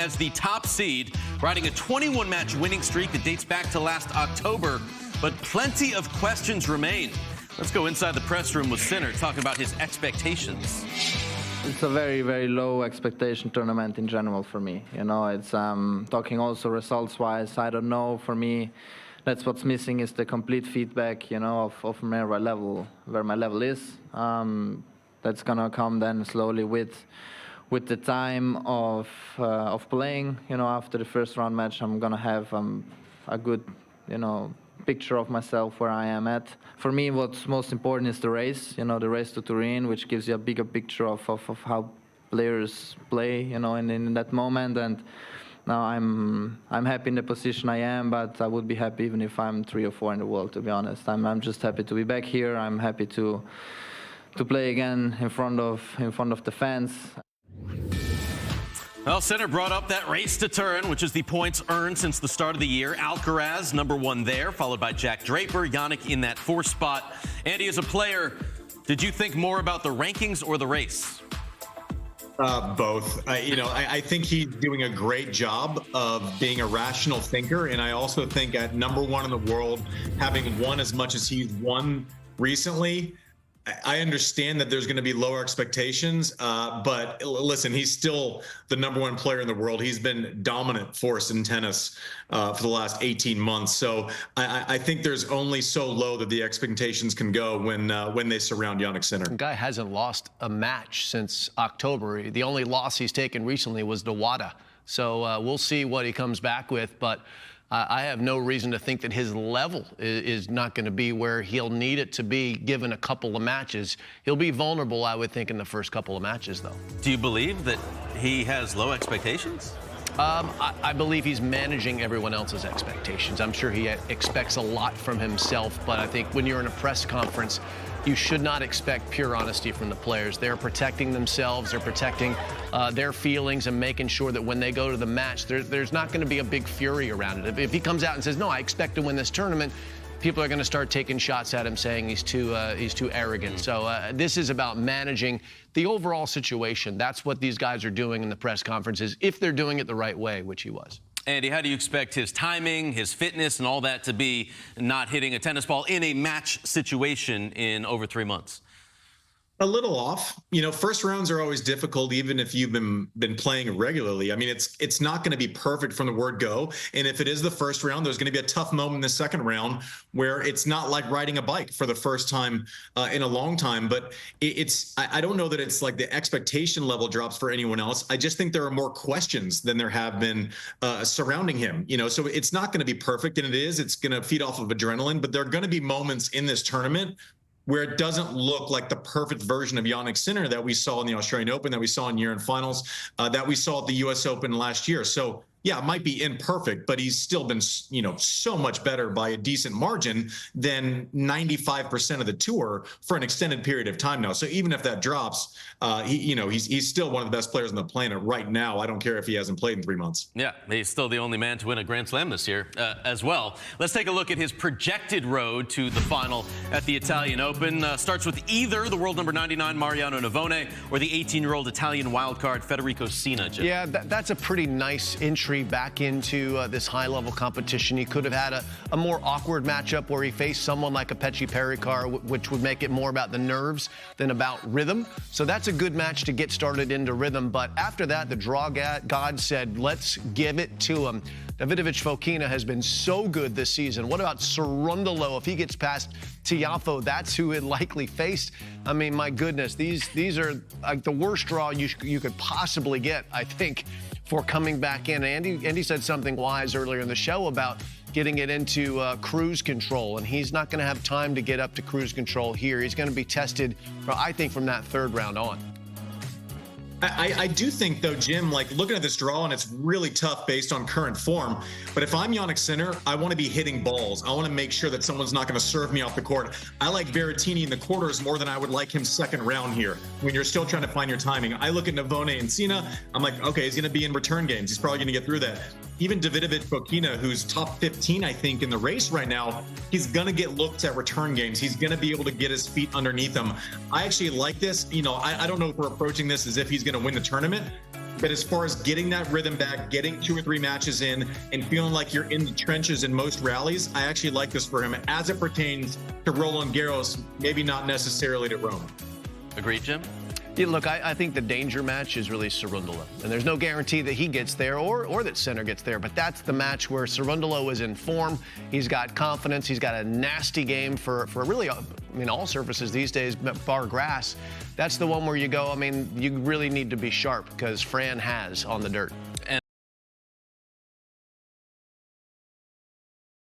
as the top seed, riding a 21-match winning streak that dates back to last October. But plenty of questions remain. Let's go inside the press room with Sinner, talking about his expectations. It's a very, very low expectation tournament in general for me. You know, it's talking also results-wise. I don't know. For me, that's what's missing is the complete feedback. You know, of where my level is. That's gonna come then slowly with the time of playing. You know, after the first round match, I'm gonna have a good, you know, picture of myself where I am at. For me, what's most important is the race, you know, the race to Turin, which gives you a bigger picture of how players play, you know, in that moment. And now I'm happy in the position I am, but I would be happy even if I'm 3 or 4 in the world, to be honest. I'm just happy to be back here. I'm happy to play again in front of the fans. Well, Sinner brought up that race to Turin, which is the points earned since the start of the year. Alcaraz, #1 there, followed by Jack Draper. Jannik in that 4th spot. Andy, as a player, did you think more about the rankings or the race? Both. I think he's doing a great job of being a rational thinker. And I also think at #1 in the world, having won as much as he's won recently, I understand that there's going to be lower expectations, but listen, he's still the #1 player in the world. He's been dominant force in tennis for the last 18 months. So I think there's only so low that the expectations can go when they surround Jannik Sinner. The guy hasn't lost a match since October. The only loss he's taken recently was to WADA. So we'll see what he comes back with, but I have no reason to think that his level is not going to be where he'll need it to be given a couple of matches. He'll be vulnerable, I would think, in the first couple of matches, though. Do you believe that he has low expectations? I believe he's managing everyone else's expectations. I'm sure he expects a lot from himself, but I think when you're in a press conference, you should not expect pure honesty from the players. They're protecting themselves, they're protecting their feelings and making sure that when they go to the match, there's not going to be a big fury around it. If he comes out and says, no, I expect to win this tournament, people are going to start taking shots at him saying he's too arrogant. So this is about managing the overall situation. That's what these guys are doing in the press conferences, if they're doing it the right way, which he was. Andy, how do you expect his timing, his fitness, and all that to be not hitting a tennis ball in a match situation in over 3 months? A little off. You know, first rounds are always difficult, even if you've been playing regularly. I mean, it's not going to be perfect from the word go. And if it is the first round, there's going to be a tough moment in the second round where it's not like riding a bike for the first time in a long time. But I don't know that it's like the expectation level drops for anyone else. I just think there are more questions than there have been surrounding him. You know, so it's not going to be perfect, and it's going to feed off of adrenaline. But there are going to be moments in this tournament where it doesn't look like the perfect version of Jannik Sinner that we saw in the Australian Open, that we saw in year-end finals, that we saw at the U.S. Open last year. So, yeah, it might be imperfect, but he's still been, you know, so much better by a decent margin than 95% of the tour for an extended period of time now. So even if that drops, he's still one of the best players on the planet right now. I don't care if he hasn't played in 3 months. Yeah, he's still the only man to win a Grand Slam this year as well. Let's take a look at his projected road to the final at the Italian Open. Starts with either the world #99 Mariano Navone or the 18-year-old Italian wildcard Federico Sina. Jim. Yeah, that's a pretty nice entry back into this high-level competition. He could have had a more awkward matchup where he faced someone like a Pechi Pericard, which would make it more about the nerves than about rhythm. So that's a good match to get started into rhythm. But after that, the draw god said, let's give it to him. Davidovich-Fokina has been so good this season. What about Cerundolo? If he gets past Tiafoe, that's who it likely faced. I mean, my goodness, these are like the worst draw you could possibly get, I think, for coming back in. Andy said something wise earlier in the show about getting it into cruise control, and he's not going to have time to get up to cruise control here. He's going to be tested, I think, from that 3rd round on. I do think, though, Jim, like looking at this draw, and it's really tough based on current form. But if I'm Jannik Sinner, I want to be hitting balls. I want to make sure that someone's not going to serve me off the court. I like Berrettini in the quarters more than I would like him second round here when you're still trying to find your timing. I look at Navone and Sina. I'm like, okay, he's going to be in return games. He's probably going to get through that. Even Davidovich-Fokina, who's top 15, I think, in the race right now, he's going to get looked at return games. He's going to be able to get his feet underneath him. I actually like this. You know, I don't know if we're approaching this as if he's going to win the tournament, But as far as getting that rhythm back, getting 2 or 3 matches in, and feeling like you're in the trenches in most rallies, I actually like this for him as it pertains to Roland Garros, maybe not necessarily to Rome. Agreed, Jim? Yeah, look, I think the danger match is really Cerundolo. And there's no guarantee that he gets there or that Sinner gets there, but that's the match where Cerundolo is in form. He's got confidence. He's got a nasty game for really, all surfaces these days, bar grass. That's the one where you go, you really need to be sharp because Fran has on the dirt.